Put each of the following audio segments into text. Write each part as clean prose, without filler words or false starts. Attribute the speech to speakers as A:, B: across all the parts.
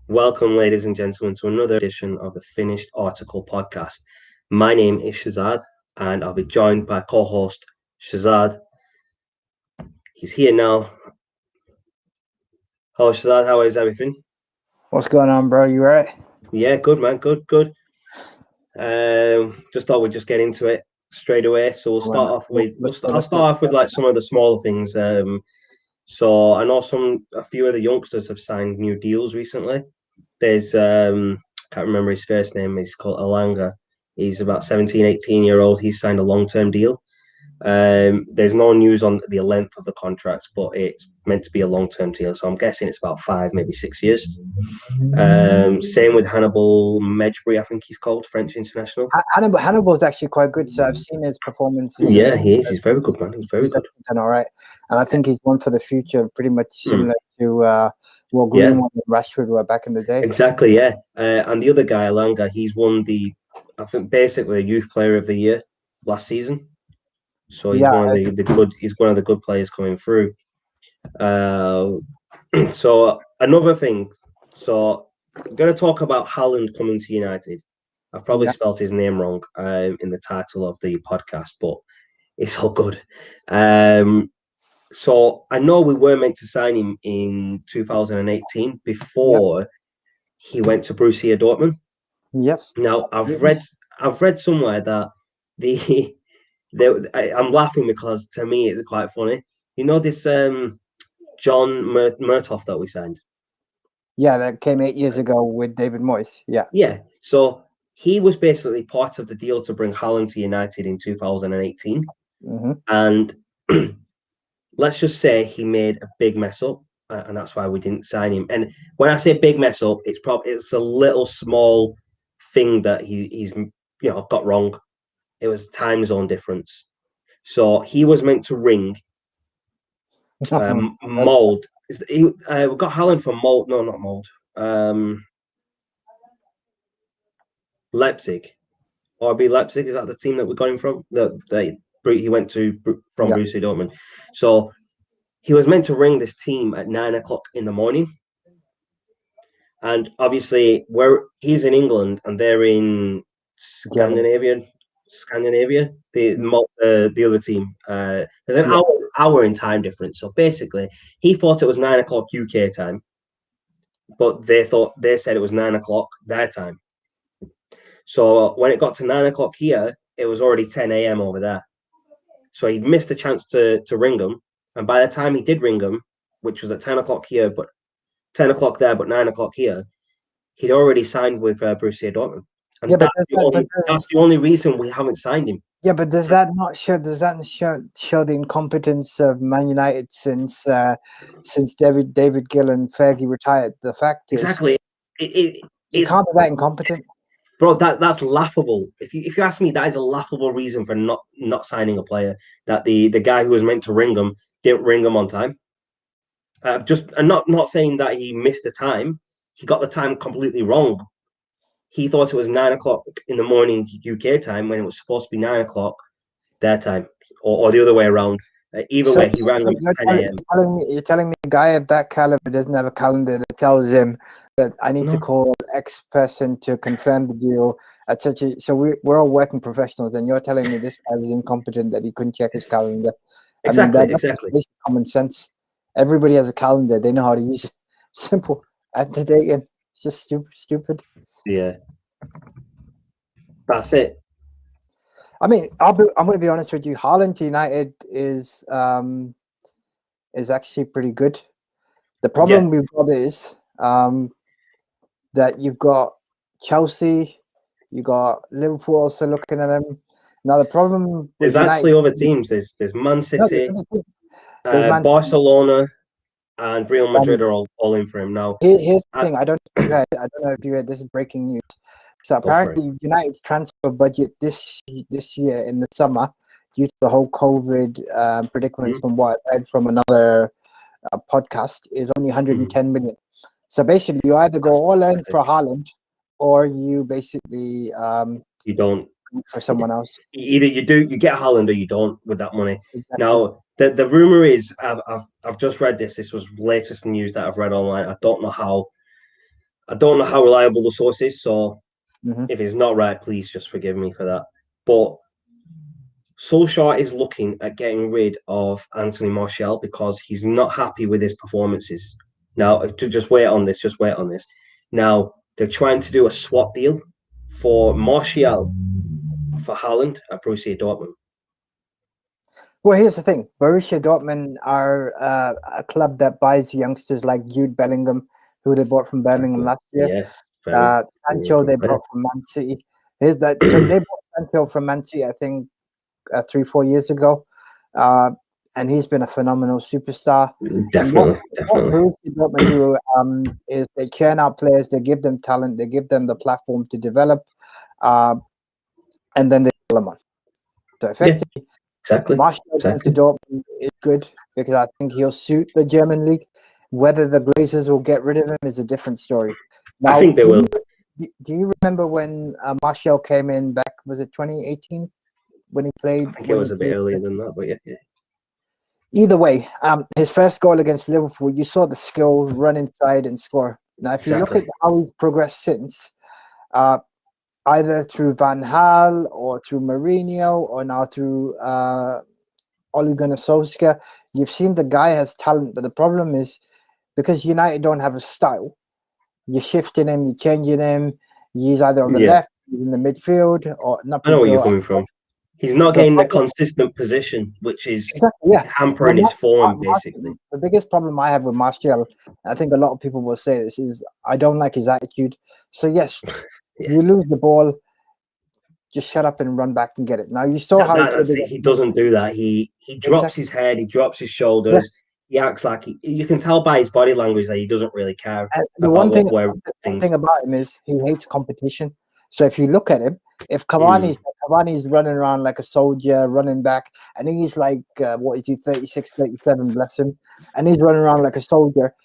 A: Welcome, ladies and gentlemen, to another edition of the Finished Article podcast. My name is Shazad, and I'll be joined by co-host Shazad. He's here now. Hello, Shazad. How is everything?
B: What's going on, bro? You right?
A: Yeah, good, man. Good. Just thought we'd just get into it straight away. So we'll start off with. I'll start off with like some of the smaller things. So I know a few of the youngsters have signed new deals recently. There's can't remember his first name. He's called Alanga. He's about 17, 18-year old. He's signed a long-term deal. There's no news on the length of the contract, but it's meant to be a long-term deal. So I'm guessing it's about 5, maybe 6 years. Same with Hannibal Mejbri, I think he's called, French international.
B: Hannibal's actually quite good. So I've seen his performances.
A: Yeah, he is. He's very good, man. He's very good.
B: Done all right, and I think he's one for the future. Pretty much similar to what
A: Yeah.
B: Greenwood and Rashford were back in the day.
A: Exactly, yeah. And the other guy, Alanga, he's won I think basically Youth Player of the Year last season. So he's one of the good. He's one of the good players coming through. So another thing. So I'm going to talk about Haaland coming to United. I've probably spelled his name wrong in the title of the podcast, but it's all good. So I know we were meant to sign him in 2018 before he went to Borussia Dortmund.
B: Yes.
A: Now I've read somewhere that I'm laughing because to me it's quite funny. You know this John Murtough that we signed?
B: Yeah, that came 8 years ago with David Moyes. Yeah.
A: Yeah. So he was basically part of the deal to bring Haaland to United in 2018.
B: Mm-hmm.
A: And let's just say he made a big mess up, and that's why we didn't sign him. And when I say big mess up, it's a little small thing that he's got wrong. It was time zone difference. So he was meant to ring Mold. We got Haaland from Mold. No, not Mold. Leipzig. RB Leipzig, is that the team that we got him from? He went to from Borussia Dortmund. So he was meant to ring this team at 9 o'clock in the morning. And obviously, he's in England and they're in Scandinavia, the other team. There's an hour in time difference. So basically, he thought it was 9 o'clock UK time, but they said it was 9 o'clock their time. So when it got to 9 o'clock here, it was already 10 a.m. over there. So he missed the chance to ring them. And by the time he did ring them, which was at 10 o'clock here, but 10 o'clock there, but 9 o'clock here, he'd already signed with Borussia Dortmund. And that's the only reason we haven't signed him.
B: Yeah, but does that not show the incompetence of Man United since David Gill and Fergie retired? The fact is,
A: exactly,
B: it can't be that incompetent,
A: bro. That's laughable. If you ask me, that is a laughable reason for not signing a player. That the guy who was meant to ring him didn't ring him on time. And not saying that he missed the time. He got the time completely wrong. He thought it was 9 o'clock in the morning UK time when it was supposed to be 9 o'clock their time, or the other way around. Either way, he rang them at 10 a.m.
B: You're telling me a guy of that caliber doesn't have a calendar that tells him that I need to call X person to confirm the deal at such a. So we're all working professionals, and you're telling me this guy was incompetent that he couldn't check his calendar.
A: Exactly.
B: That's common sense. Everybody has a calendar; they know how to use it. Simple. At the day, it's just stupid.
A: Yeah, that's it.
B: I mean, I'm going to be honest with you. Haaland to United is actually pretty good. The problem we've got is that you've got Chelsea, you got Liverpool also looking at them. Now the problem
A: there's actually other teams. There's Man City, Barcelona, and Real Madrid are all in for him now.
B: Here's the thing. I don't know if you heard. This is breaking news. So apparently, United's transfer budget this year in the summer, due to the whole COVID predicaments, from what I read from another podcast, is only 110 million. So basically, you either go all in for Haaland, or you basically
A: you don't
B: for someone else.
A: Either you get Haaland or you don't with that money. Exactly. Now the rumor is I've just read this. This was latest news that I've read online. I don't know how I don't know how reliable the source is, so
B: Mm-hmm.
A: if it's not right, please just forgive me for that. But Solskjaer is looking at getting rid of Anthony Martial because he's not happy with his performances. Now, to just wait on this, just wait on this. Now, they're trying to do a swap deal for Martial for Haaland at Borussia Dortmund.
B: Well, here's the thing: Borussia Dortmund are a club that buys youngsters like Jude Bellingham, who they bought from Birmingham last year.
A: Yes, very,
B: Sancho they bought from Man City. Here's that. So they bought Sancho from Man City, I think, 3-4 years ago, and he's been a phenomenal superstar.
A: Definitely,
B: What Borussia Dortmund do is they churn out players, they give them talent, they give them the platform to develop, and then they sell them on. So effectively,
A: exactly.
B: Martial going to Dortmund is good because I think he'll suit the German league. Whether the Glazers will get rid of him is a different story. Now,
A: I think they will.
B: Do you remember when Martial came in back? Was it 2018 when he played?
A: I think it was a bit earlier than that, but yeah.
B: Either way, his first goal against Liverpool, you saw the skill, run inside and score. Now, if you look at how he's progressed since, either through Van Gaal or through Mourinho or now through Ole Gunnar Solskjaer, you've seen the guy has talent, but the problem is because United don't have a style, you're shifting him, you're changing him. He's either on the left, he's in the midfield, or not.
A: I know where you're coming from. He's not getting a consistent position, which is hampering his form, basically.
B: The biggest problem I have with Martial, I think a lot of people will say this, is I don't like his attitude. So yes, you lose the ball, just shut up and run back and get it. Now you saw how
A: he doesn't do that. He drops his head, he drops his shoulders. He acts like you can tell by his body language that he doesn't really care.
B: The one thing about him is he hates competition. So if you look at him, if Cavani's running around like a soldier, running back, and he's like, what is he, 36, 37, bless him, and he's running around like a soldier.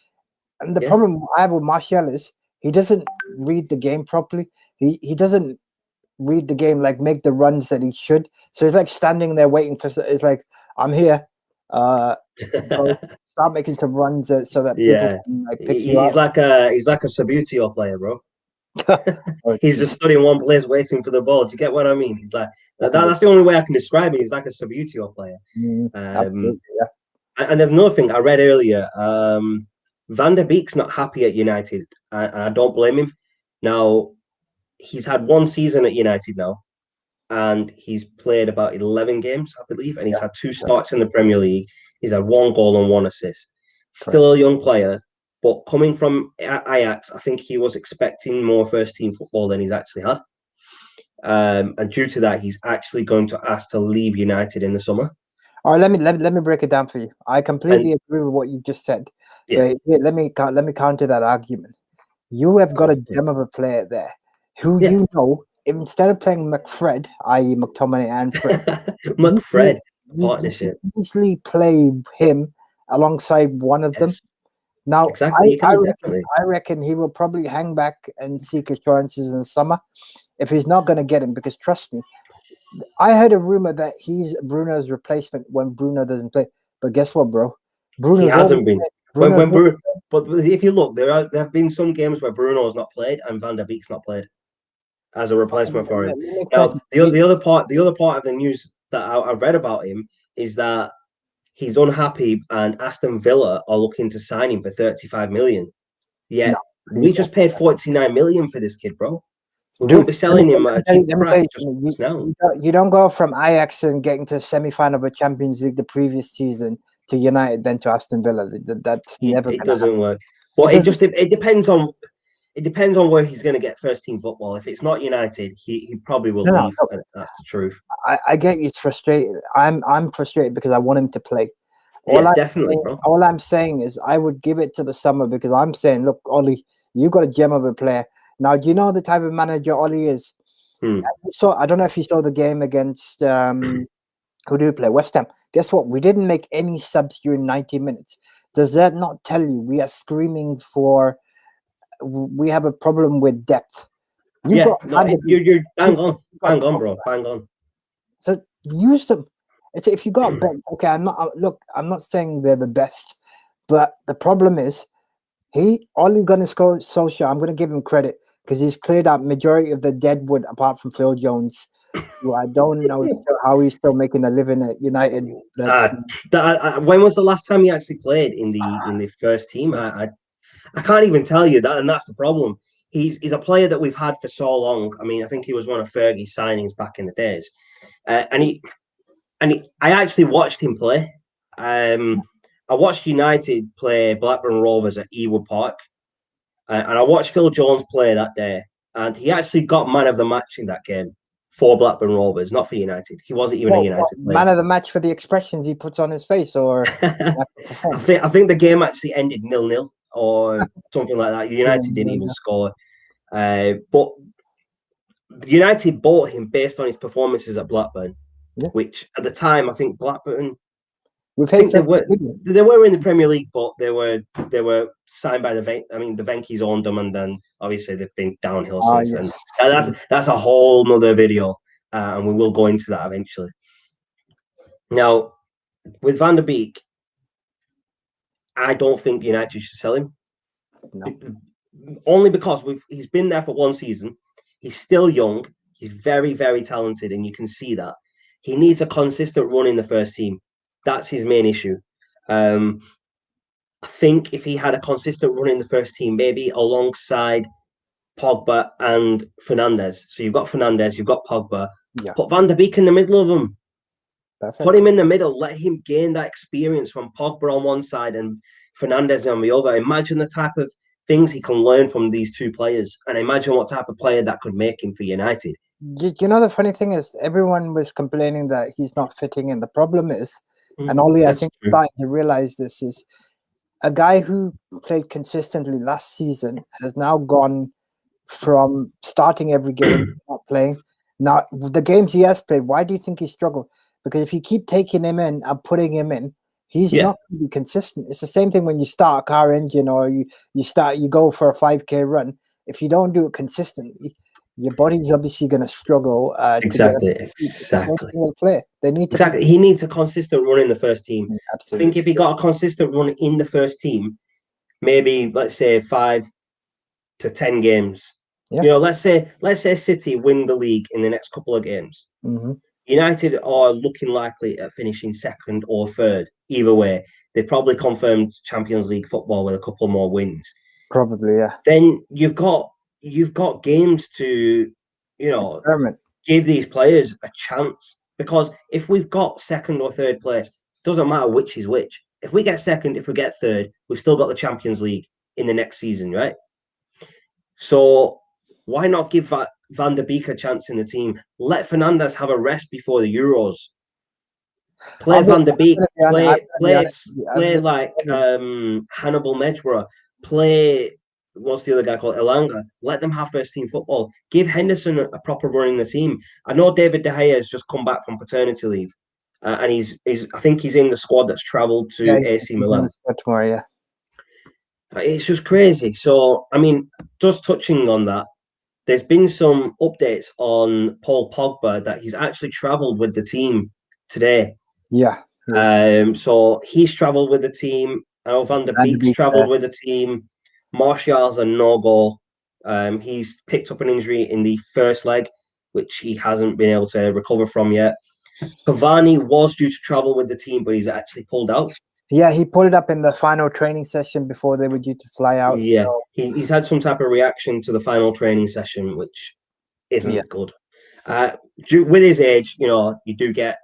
B: And the problem I have with Martial is he doesn't read the game properly. He doesn't read the game, like make the runs that he should. So he's like standing there waiting for. It's like, I'm here. Start making some runs so that people can like pick you up.
A: He's like a Sabutio player, bro. He's just stood in one place waiting for the ball. Do you get what I mean? He's like that's the only way I can describe it. He's like a Sabutio player. And there's another thing I read earlier. Van der Beek's not happy at United. I don't blame him. Now he's had one season at United now, and he's played about 11 games, I believe, and he's had 2 starts in the Premier League. He's had 1 goal and 1 assist. Still a young player. But coming from Ajax, I think he was expecting more first-team football than he's actually had. And due to that, he's actually going to ask to leave United in the summer.
B: All right, let me break it down for you. I completely agree with what you just said. But let me counter that argument. You have got a gem of a player there who you know, instead of playing McFred, i.e. McTominay and Fred,
A: McFred
B: partnership, you easily play him alongside one of them. Now, I reckon he will probably hang back and seek assurances in the summer if he's not going to get him, because trust me, I heard a rumor that he's Bruno's replacement when Bruno doesn't play. But guess what, bro?
A: He hasn't been. But if you look, there have been some games where Bruno has not played and Van der Beek's not played as a replacement for him. Now, the other part of the news that I read about him is that he's unhappy, and Aston Villa are looking to sign him for 35 million. Yeah, we just paid 49 million for this kid, bro. We won't be selling him at a cheap price just now.
B: You don't go from Ajax and getting to the semi-final of a Champions League the previous season to United, then to Aston Villa. That's never.
A: It doesn't work. But it depends on where he's going to get first team football. If it's not United, he probably will leave. No. That's the truth.
B: I get you. It's frustrating. I'm frustrated because I want him to play.
A: All
B: I'm saying is I would give it to the summer, because I'm saying, look, Ollie, you got a gem of a player. Now, do you know the type of manager Ollie is? So I don't know if you saw the game against who do we play? West Ham. Guess what? We didn't make any subs during 90 minutes. Does that not tell you we are screaming for? We have a problem with depth.
A: You're bang on, bro, bang on.
B: So use them. If you got okay, I'm not saying they're the best, but the problem is Ole Gunnar Solskjaer, I'm going to give him credit because he's cleared out majority of the deadwood apart from Phil Jones, who I don't know how he's still making a living at United.
A: When was the last time he actually played in the first team? I can't even tell you that, and that's the problem. He's a player that we've had for so long. I mean, I think he was one of Fergie's signings back in the days, I actually watched him play. I watched United play Blackburn Rovers at Ewood Park, and I watched Phil Jones play that day, and he actually got man of the match in that game for Blackburn Rovers, not for United. He wasn't even a United player.
B: Man of the match for the expressions he puts on his face, or
A: I think the game actually ended 0-0 or something like that. United didn't even score, but United bought him based on his performances at Blackburn, which at the time I think Blackburn. they were in the Premier League, but they were signed by the Venky's owned them, and then obviously they've been downhill since. Yes. And that's a whole nother video, and we will go into that eventually. Now, with Van der Beek, I don't think United should sell him. No. Only because he's been there for one season. He's still young. He's very, very talented, and you can see that. He needs a consistent run in the first team. That's his main issue. I think if he had a consistent run in the first team, maybe alongside Pogba and Fernandes. So you've got Fernandes, you've got Pogba. Yeah. Put Van der Beek in the middle of them. Perfect. Put him in the middle. Let him gain that experience from Pogba on one side and Fernandes on the other. Imagine the type of things he can learn from these two players, and imagine what type of player that could make him for United.
B: You know, the funny thing is, everyone was complaining that he's not fitting in. The problem is, and Ole, I think, starting to realize this, is a guy who played consistently last season has now gone from starting every game, not playing. Now, the games he has played, why do you think he struggled? Because if you keep taking him in and putting him in, he's not going to be consistent. It's the same thing when you start a car engine or you go for a 5K run. If you don't do it consistently, your body's obviously going to struggle.
A: Exactly.
B: They need
A: to. He needs a consistent run in the first team. Absolutely. I think if he got a consistent run in the first team, maybe let's say 5 to 10 games. Yeah. You know, let's say City win the league in the next couple of games. Mm-hmm. United are looking likely at finishing second or third. Either way, they've probably confirmed Champions League football with a couple more wins.
B: Probably, yeah.
A: Then you've got games to, give these players a chance. Because if we've got second or third place, doesn't matter which is which. If we get second, if we get third, we've still got the Champions League in the next season, right? So why not give Van der Beek a chance in the team? Let Fernandes have a rest before the Euros. Play Van der Beek. Play like Hannibal Medjugorje. Play, what's the other guy called? Elanga. Let them have first team football. Give Henderson a proper run in the team. I know David De Gea has just come back from paternity leave, and I think he's in the squad that's travelled to AC Milan.
B: Tomorrow, yeah.
A: It's just crazy. So, I mean, just touching on that, there's been some updates on Paul Pogba that he's actually travelled with the team today.
B: Yeah.
A: So he's travelled with the team. I know Van der Beek's travelled with the team. Martial's a no-go. He's picked up an injury in the first leg, which he hasn't been able to recover from yet. Cavani was due to travel with the team, but he's actually pulled out.
B: Yeah, he pulled up in the final training session before they were due to fly out.
A: Yeah, so. He's had some type of reaction to the final training session, which isn't good. With his age, you do get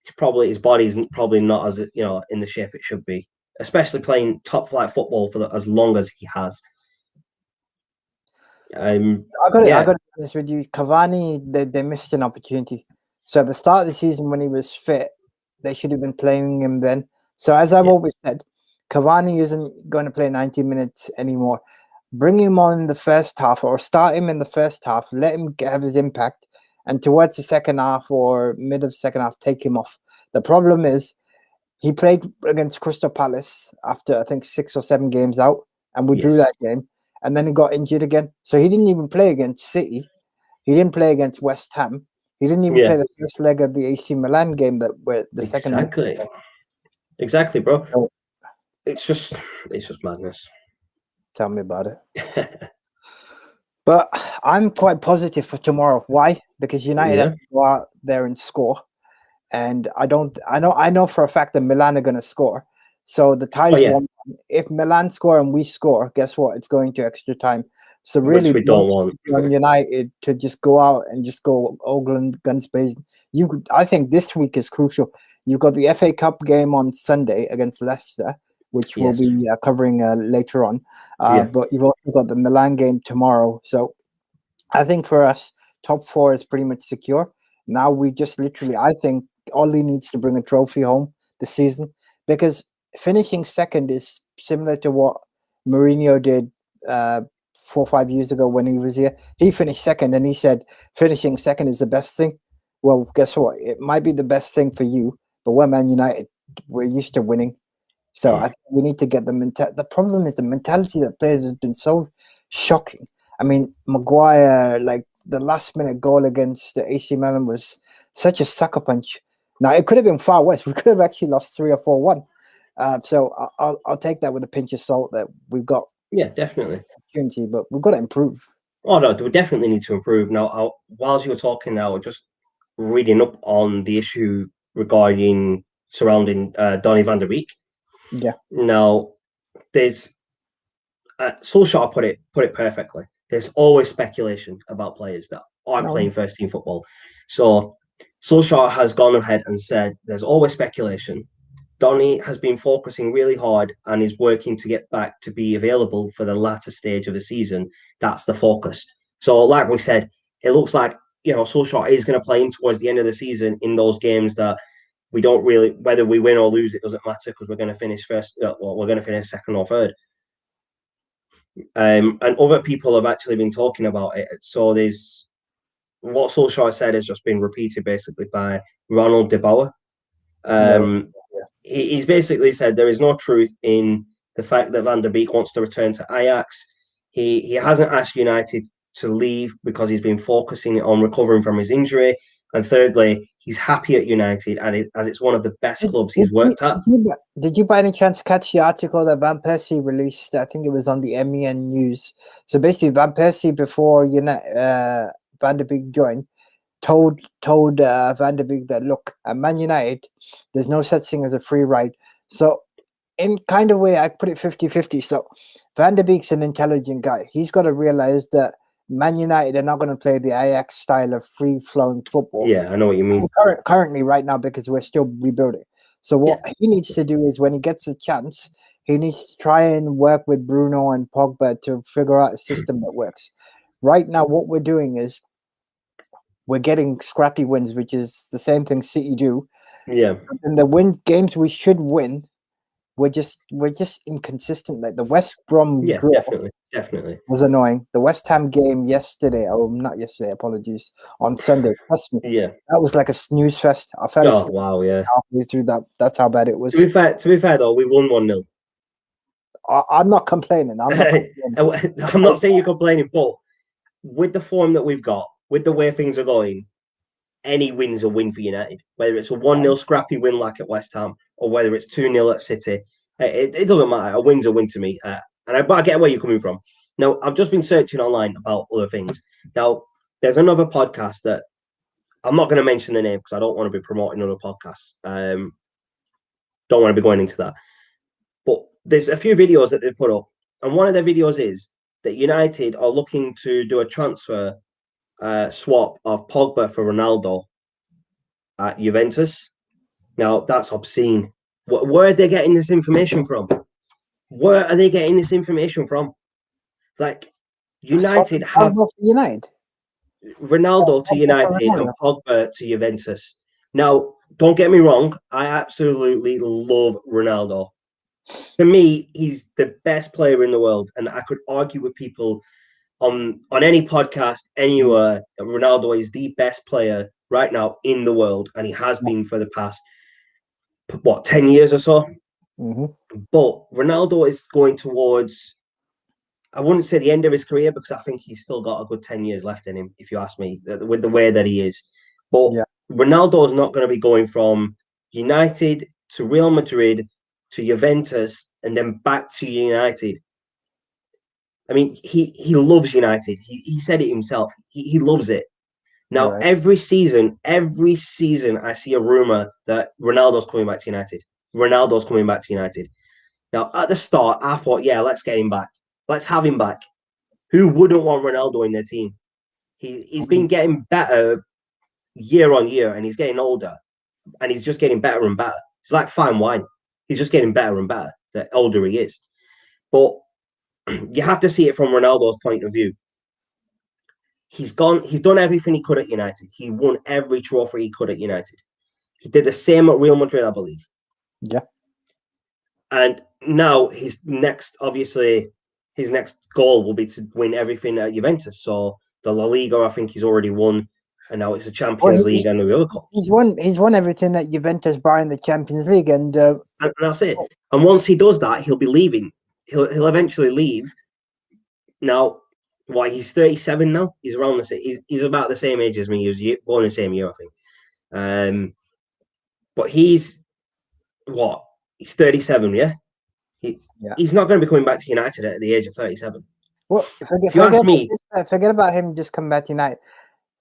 A: his body's probably not as in the shape it should be, especially playing top flight football for as long as he has.
B: I got to be honest with you, Cavani, they missed an opportunity. So at the start of the season, when he was fit, they should have been playing him then. So as I've always said, Cavani isn't going to play 90 minutes anymore. Bring him on in the first half or start him in the first half. Let him have his impact. And towards the second half or mid of the second half, take him off. The problem is he played against Crystal Palace after, I think, 6 or 7 games out. And we drew that game. And then he got injured again. So he didn't even play against City. He didn't play against West Ham. He didn't even play the first leg of the AC Milan game second leg.
A: Exactly, bro. It's just madness.
B: Tell me about it. But I'm quite positive for tomorrow. Why? Because United have to go out there and score. And I know for a fact that Milan are going to score. So the ties 1-1. If Milan score and we score, guess what? It's going to extra time. So really,
A: which we don't want
B: on United to just go out and just go all guns blazing. I think this week is crucial. You've got the FA Cup game on Sunday against Leicester, which we'll be covering later on. But you've also got the Milan game tomorrow. So I think for us, top 4 is pretty much secure. Now we just literally, I think, Ole needs to bring a trophy home this season, because finishing second is similar to what Mourinho did 4 or 5 years ago when he was here. He finished second and he said finishing second is the best thing. Well, guess what? It might be the best thing for you, but we're Man United. We're used to winning. So I think we need to get the problem is the mentality that players has been so shocking. I mean, Maguire, like the last minute goal against the AC Milan was such a sucker punch. Now it could have been far worse. We could have actually lost 3 or 4-1. So I'll take that with a pinch of salt that we've got.
A: Yeah, definitely.
B: Opportunity, but we've got to improve.
A: Oh no, we definitely need to improve. Now, whilst you were talking, now just reading up on the issue surrounding Donny van der Beek.
B: Yeah.
A: Now, there's Solskjaer put it perfectly. There's always speculation about players that aren't playing first team football. So Solskjaer has gone ahead and said there's always speculation. Donny has been focusing really hard and is working to get back to be available for the latter stage of the season. That's the focus. So, like we said, it looks like Solskjaer is going to play him towards the end of the season in those games that we don't really, whether we win or lose, it doesn't matter because we're going to finish first. Well, we're going to finish second or third. And other people have actually been talking about it. So there's what Solskjaer said has just been repeated basically by Ronald de Boer. He's basically said there is no truth in the fact that Van der Beek wants to return to Ajax. He hasn't asked United to leave because he's been focusing on recovering from his injury. And thirdly, he's happy at United, and as it's one of the best clubs he's worked at.
B: Did you by any chance catch the article that Van Persie released? I think it was on the MEN News. So basically, Van Persie, before Van der Beek joined, told Van der Beek that, look, at Man United, there's no such thing as a free ride. So in kind of way, I put it 50-50. So Van der Beek's an intelligent guy. He's got to realize that Man United are not going to play the Ajax style of free-flowing football.
A: Yeah, I know what you mean.
B: Currently, right now, because we're still rebuilding. So what he needs to do is when he gets a chance, he needs to try and work with Bruno and Pogba to figure out a system that works. Right now, what we're doing is we're getting scrappy wins, which is the same thing City do.
A: Yeah.
B: And the games we should win, we're just inconsistent. Like the West Brom
A: definitely
B: was annoying. The West Ham game yesterday, not yesterday, apologies, on Sunday. Trust me, that was like a snooze fest. I fell asleep halfway through that. That's how bad it was.
A: To be fair though, we won 1-0.
B: I'm not complaining.
A: I'm not saying you're complaining, but with the form that we've got, with the way things are going, any win's a win for United. Whether it's a 1-0 scrappy win like at West Ham or whether it's 2-0 at City, it doesn't matter. A win's a win to me. But I get where you're coming from. Now, I've just been searching online about other things. Now, there's another podcast that I'm not going to mention the name because I don't want to be promoting other podcasts. Don't want to be going into that. But there's a few videos that they've put up. And one of their videos is that United are looking to do a transfer swap of Pogba for Ronaldo at Juventus. Now, that's obscene. Where are they getting this information from? Where are they getting this information from? Like, United have Ronaldo to United and Pogba to Juventus. Now, don't get me wrong. I absolutely love Ronaldo. For me, he's the best player in the world. And I could argue with people on any podcast anywhere that Ronaldo is the best player right now in the world. And he has been for the past, 10 years or so.
B: Mm-hmm.
A: But Ronaldo is going towards, I wouldn't say the end of his career because I think he's still got a good 10 years left in him, if you ask me, with the way that he is. But Ronaldo is not going to be going from United to Real Madrid to Juventus and then back to United. I mean, he loves United. He said it himself. He loves it. Now,
B: Right.
A: every season, I see a rumor that Ronaldo's coming back to United. Ronaldo's coming back to United. Now, at the start, I thought, yeah, let's get him back. Let's have him back. Who wouldn't want Ronaldo in their team? He's been getting better year on year, and he's getting older, and he's just getting better and better. It's like fine wine. He's just getting better and better the older he is. But you have to see it from Ronaldo's point of view. He's done everything he could at United. He won every trophy he could at United. He did the same at Real Madrid, I believe.
B: Yeah.
A: And now his next goal will be to win everything at Juventus. So the La Liga, I think he's already won, and now it's the Champions League and the other cup.
B: He's won everything at Juventus, barring the Champions League, and
A: that's it. And once he does that, he'll be leaving. He'll eventually leave. Now, why he's 37 now? He's around the same. He's about the same age as me. He was born in the same year, I think. But he's what? He's 37, yeah? He's not going to be coming back to United at the age of 37.
B: Well, if you ask me, forget about him just coming back to United.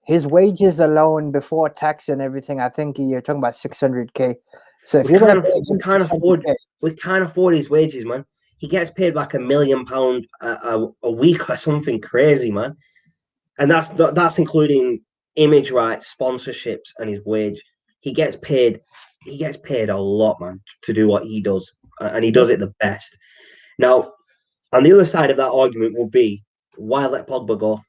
B: His wages alone before tax and everything, I think you're talking about 600K. So if we
A: can't afford his wages, man. He gets paid like £1 million a week or something crazy, man. And that's including image rights, sponsorships, and his wage. He gets paid a lot, man, to do what he does, and he does it the best. Now, on the other side of that argument will be, why let Pogba go?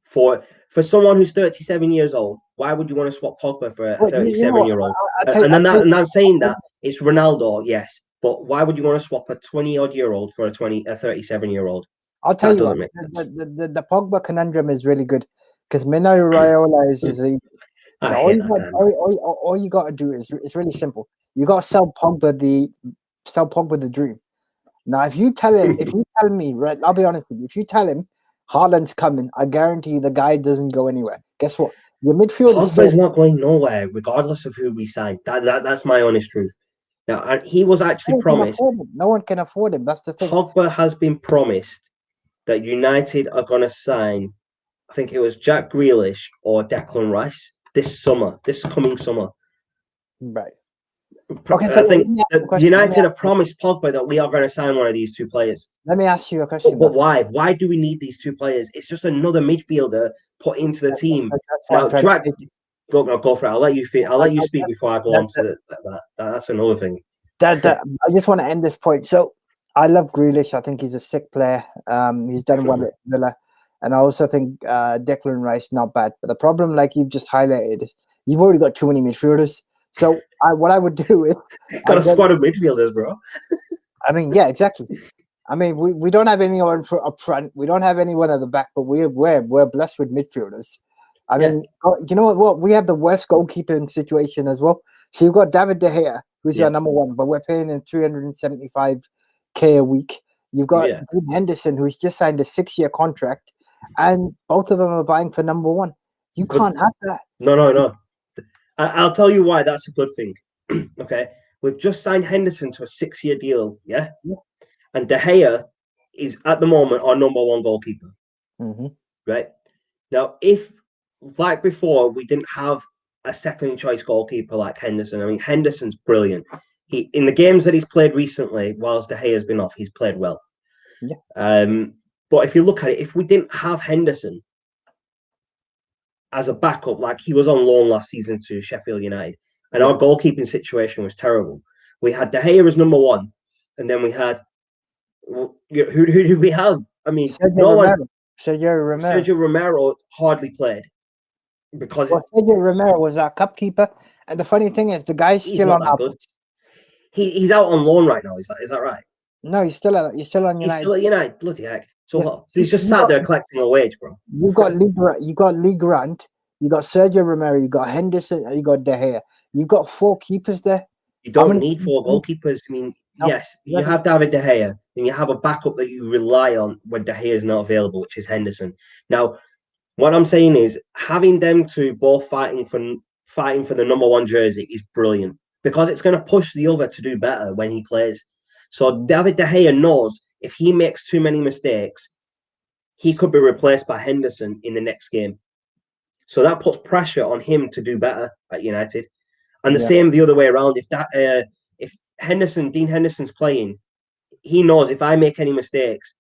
A: For someone who's 37 years old, why would you want to swap Pogba for a 37-year-old? And I'm saying that it's Ronaldo, yes, but why would you want to swap a 20-odd-year-old for a 37-year-old?
B: I'll tell you what, the Pogba conundrum is really good because Mino Raiola is all you got to do is it's really simple. You got to sell Pogba the dream. Now, if you tell me, right, I'll be honest with you. If you tell him Haaland's coming, I guarantee you the guy doesn't go anywhere. Guess what? Your midfield
A: Pogba's not going nowhere, regardless of who we sign. That's my honest truth. Now, and he was actually promised.
B: No one can afford him. That's the thing.
A: Pogba has been promised that United are going to sign, I think it was Jack Grealish or Declan Rice this coming summer.
B: Right.
A: Okay, I think that United have promised Pogba that we are going to sign one of these two players.
B: Let me ask you a question.
A: But why? Why do we need these two players? It's just another midfielder put into the team. Now, go for it. I'll let you speak before I go on to that. That's another thing.
B: I just want to end this point. So I love Grealish. I think he's a sick player. He's done well at Villa. And I also think Declan Rice, not bad. But the problem, like you've just highlighted, is you've already got too many midfielders. So what I would do is...
A: got a squad of midfielders, bro.
B: I mean, yeah, exactly. I mean, we don't have anyone up front. We don't have anyone at the back, but we're blessed with midfielders. I mean, you know what? We have the worst goalkeeping situation as well. So you've got David De Gea, who's our number one, but we're paying him $375K a week. You've got Henderson, who's just signed a 6-year contract, and both of them are vying for number one. You can't have that.
A: No. I'll tell you why that's a good thing. Okay, we've just signed Henderson to a 6-year deal, yeah? And De Gea is at the moment our number one goalkeeper.
B: Mm-hmm.
A: Right? Now, if, like before, we didn't have a second choice goalkeeper like Henderson, I mean, Henderson's brilliant. In the games that he's played recently, whilst De Gea's been off, he's played well.
B: Yeah.
A: But if you look at it, if we didn't have Henderson as a backup, like he was on loan last season to Sheffield United, and our goalkeeping situation was terrible. We had De Gea as number one, and then we had who did we have? I mean, Sergio Romero hardly played because
B: Sergio Romero was our cup keeper, and the funny thing is, the guy's still on our books.
A: He's out on loan right now. Is that right?
B: No, he's still on United.
A: He's still at United. Bloody heck! So he's just sat there collecting a wage, bro.
B: You got Lee Grant, you got Sergio Romero, you got Henderson, and you got De Gea. You've got 4 keepers there.
A: You don't need 4 goalkeepers. I mean, yes, you have David De Gea, and you have a backup that you rely on when De Gea is not available, which is Henderson. Now, what I'm saying is having them two both fighting for the number one jersey is brilliant because it's going to push the other to do better when he plays. So David De Gea knows if he makes too many mistakes, he could be replaced by Henderson in the next game. So that puts pressure on him to do better at United. And the same the other way around. If Dean Henderson's playing, he knows if I make any mistakes,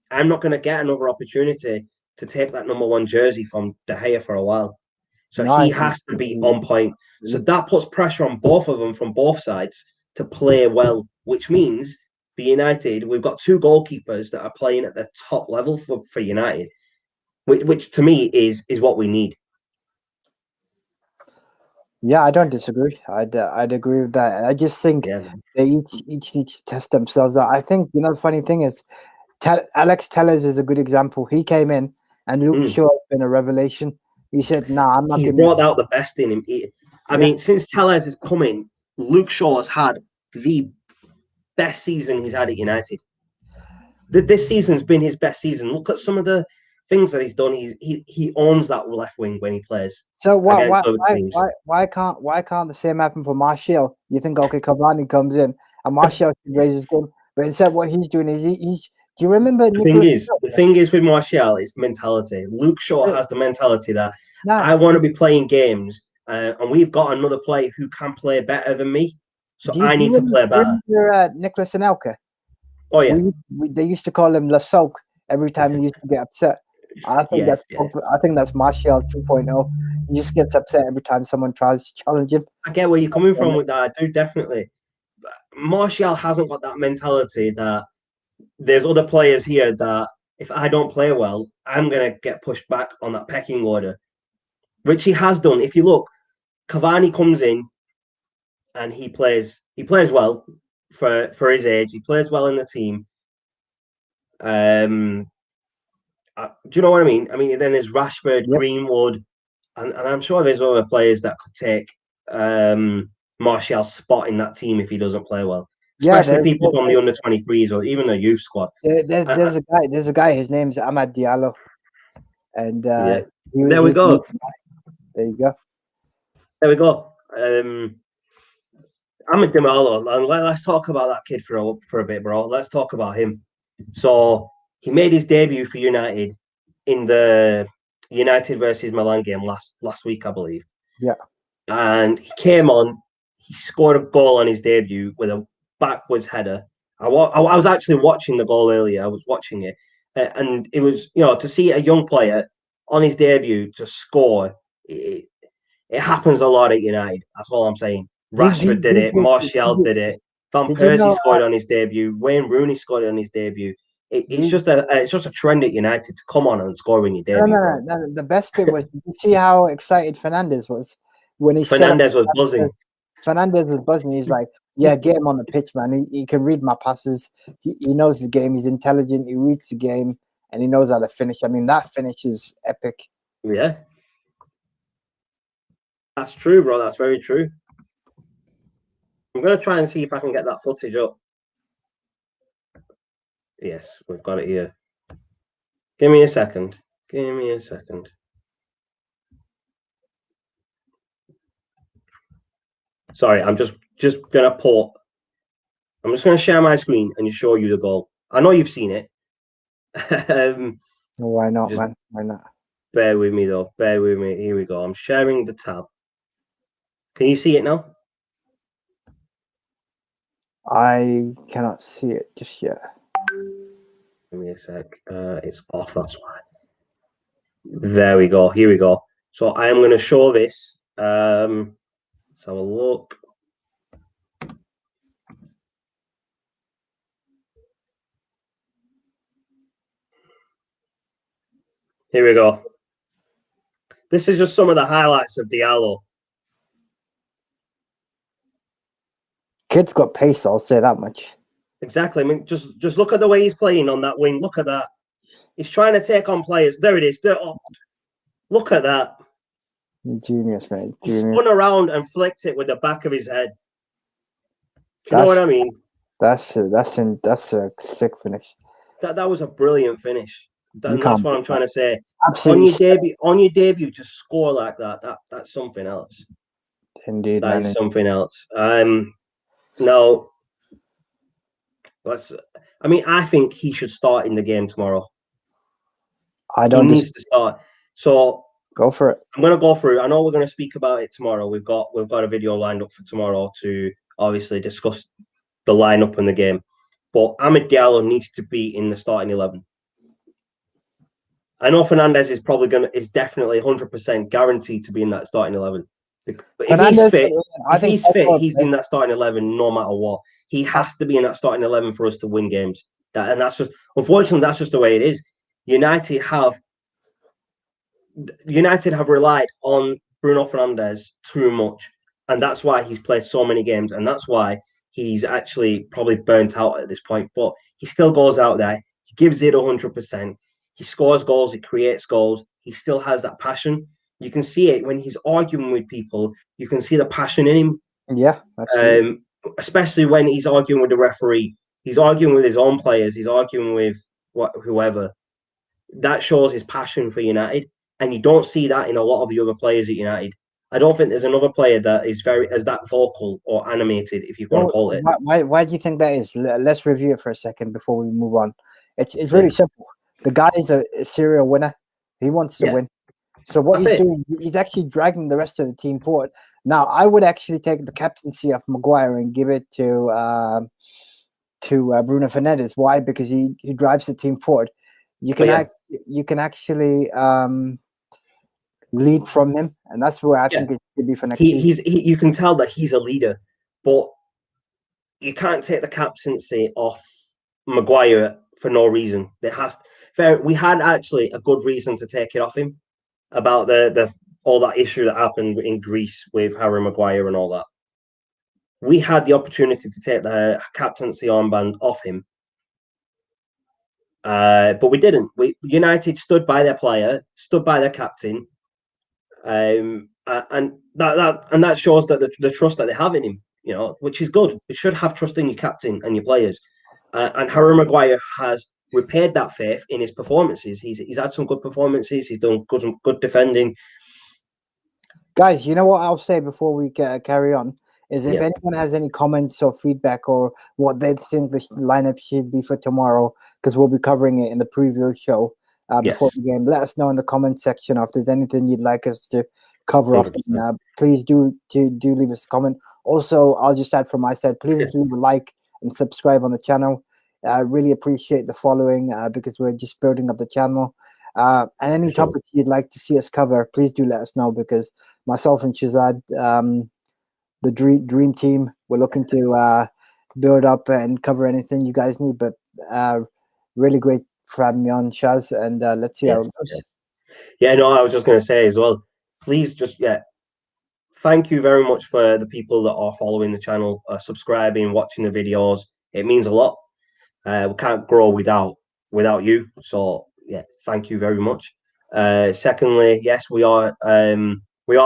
A: I'm not going to get another opportunity to take that number 1 jersey from De Gea for a while. So he has to be on point. So that puts pressure on both of them from both sides to play well, which means for United, we've got 2 goalkeepers that are playing at the top level for United, which to me is what we need.
B: Yeah, I don't disagree. I'd agree with that. I just think they each need to test themselves out. I think, the funny thing is, Alex Tellers is a good example. He came in, and Luke Shaw has been a revelation. He said, "Nah, I'm not."
A: He's brought out the best in him. I mean, since Tellers has come in, Luke Shaw has had the best season he's had at United. This season's been his best season. Look at some of the things that he's done. He owns that left wing when he plays.
B: So why can't the same happen for Martial? You think, okay, Cavani comes in and Martial should raise his game, but instead what he's doing is he's. Do you remember?
A: The thing is with Martial is mentality. Luke Shaw has the mentality that I want to be playing games, and we've got another player who can play better than me, so I need to play better.
B: Nicholas Anelka.
A: Oh yeah,
B: they used to call him La Soak every time he used to get upset. I think that's Martial 2.0. He just gets upset every time someone tries to challenge him.
A: I get where you're coming from with that. I do definitely. But Martial hasn't got that mentality that there's other players here that if I don't play well, I'm gonna get pushed back on that pecking order, which he has done. If you look, Cavani comes in and he plays well for his age. He plays well in the team. Do you know what I mean? I mean, then there's Rashford, Greenwood, and I'm sure there's other players that could take Martial's spot in that team if he doesn't play well. Especially people from the under-23s or even the youth squad.
B: There's a guy. His name's Amad Diallo, and
A: there we go.
B: There you go.
A: There we go. Amad Diallo, and let's talk about that kid for a bit, bro. Let's talk about him. So he made his debut for United in the United versus Milan game last week, I believe.
B: Yeah.
A: And he came on. He scored a goal on his debut with a backwards header. I was actually watching the goal earlier. I was watching it, and it was to see a young player on his debut to score. It happens a lot at United. That's all I'm saying. Rashford did it. Martial did it. Van Persie scored on his debut. Wayne Rooney scored on his debut. It's just a trend at United to come on and score when you debut.
B: No. The best bit was, you see how excited Fernandes was when he
A: Fernandes was buzzing.
B: Fernandes was buzzing. He's like, yeah, get him on the pitch, man. He can read my passes. He knows the game. He's intelligent. He reads the game, and he knows how to finish. I mean, that finish is epic.
A: Yeah. That's true, bro. That's very true. I'm going to try and see if I can get that footage up. Yes, we've got it here. Give me a second. Sorry, I'm just going to put. I'm just going to share my screen and show you the goal. I know you've seen it.
B: Why not, man? Why not?
A: Bear with me, though. Bear with me. Here we go. I'm sharing the tab. Can you see it now?
B: I cannot see it just yet.
A: Give me a sec. It's off, that's why. There we go. Here we go. So I am going to show this. Let's have a look. Here we go. This is just some of the highlights of Diallo.
B: Kid's got pace, I'll say that much.
A: Exactly. I mean, just look at the way he's playing on that wing. Look at that. He's trying to take on players. There it is. Look at that.
B: Genius, man.
A: He spun around and flicked it with the back of his head. Do you know what I mean?
B: That's a sick finish.
A: That was a brilliant finish. That's what I'm trying to say.
B: Absolutely.
A: On your debut, to score like that's something else.
B: Indeed,
A: that is something else. Now, I mean, I think he should start in the game tomorrow.
B: He
A: needs to start. So
B: go for it.
A: I'm going to go through. I know we're going to speak about it tomorrow. We've got a video lined up for tomorrow to obviously discuss the lineup and the game. But Amad Diallo needs to be in the starting 11. I know Fernandez is definitely 100% guaranteed to be in that starting 11. But if he's fit, he's in that starting 11 no matter what. He has to be in that starting 11 for us to win games. That's just, unfortunately, that's just the way it is. United have relied on Bruno Fernandes too much, and that's why he's played so many games, and that's why he's actually probably burnt out at this point. But he still goes out there, he gives it 100%. He scores goals, he creates goals. He still has that passion. You can see it when he's arguing with people. You can see the passion in him.
B: Yeah, absolutely.
A: Especially when he's arguing with the referee. He's arguing with his own players. He's arguing with whoever. That shows his passion for United, and you don't see that in a lot of the other players at United. I don't think there's another player that is as that vocal or animated, if you want to call it.
B: Why do you think that is? Let's review it for a second before we move on. It's really simple. The guy is a serial winner. He wants to win. So what he's doing, he's actually dragging the rest of the team forward. Now, I would actually take the captaincy of Maguire and give it to Bruno Fernandes. Why? Because he drives the team forward. You can actually lead from him, and that's where I think it should be for next season.
A: You can tell that he's a leader, but you can't take the captaincy off Maguire for no reason. We had actually a good reason to take it off him about the all that issue that happened in Greece with Harry Maguire and all that. We had the opportunity to take the captaincy armband off him, but we didn't. United stood by their player, stood by their captain, and that shows that the trust that they have in him, which is good. You should have trust in your captain and your players. And Harry Maguire has repaid that faith in his performances. He's had some good performances. He's done good defending.
B: Guys, you know what I'll say before we carry on is if anyone has any comments or feedback or what they think the lineup should be for tomorrow, because we'll be covering it in the preview show before the game, let us know in the comment section. Or if there's anything you'd like us to cover off, please do leave us a comment. Also, I'll just add from my side, please leave a like and subscribe on the channel. I really appreciate the following because we're just building up the channel. And any topics you'd like to see us cover, please do let us know, because myself and Shazad, the dream team, we're looking to build up and cover anything you guys need. But really great for having me on, Shaz, and let's see how it goes.
A: Yeah, no, I was just going to say as well, please just, thank you very much for the people that are following the channel, subscribing, watching the videos. It means a lot. We can't grow without you. So, thank you very much. Secondly, yes, we are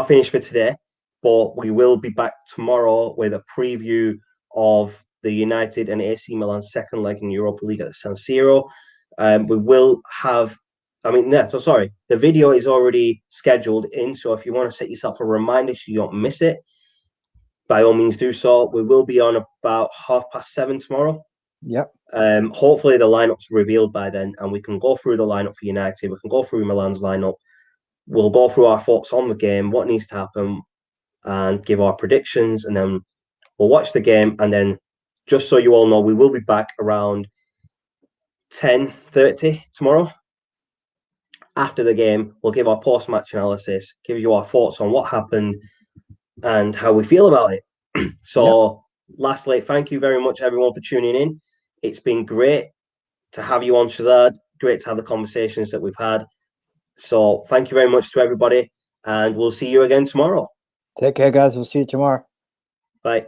A: finished for today, but we will be back tomorrow with a preview of the United and AC Milan second leg in Europa League at San Siro. We will have, the video is already scheduled in, so if you want to set yourself a reminder so you don't miss it, by all means do so. We will be on about 7:30 tomorrow.
B: Yep.
A: Hopefully the lineup's revealed by then, and we can go through the lineup for United. We can go through Milan's lineup. We'll go through our thoughts on the game, what needs to happen, and give our predictions, and then we'll watch the game. And then, just so you all know, we will be back around 10:30 tomorrow. After the game, we'll give our post-match analysis, give you our thoughts on what happened and how we feel about it. So, lastly, thank you very much, everyone, for tuning in. It's been great to have you on, Shazad. Great to have the conversations that we've had. So, thank you very much to everybody, and we'll see you again tomorrow.
B: Take care, guys. We'll see you tomorrow.
A: Bye.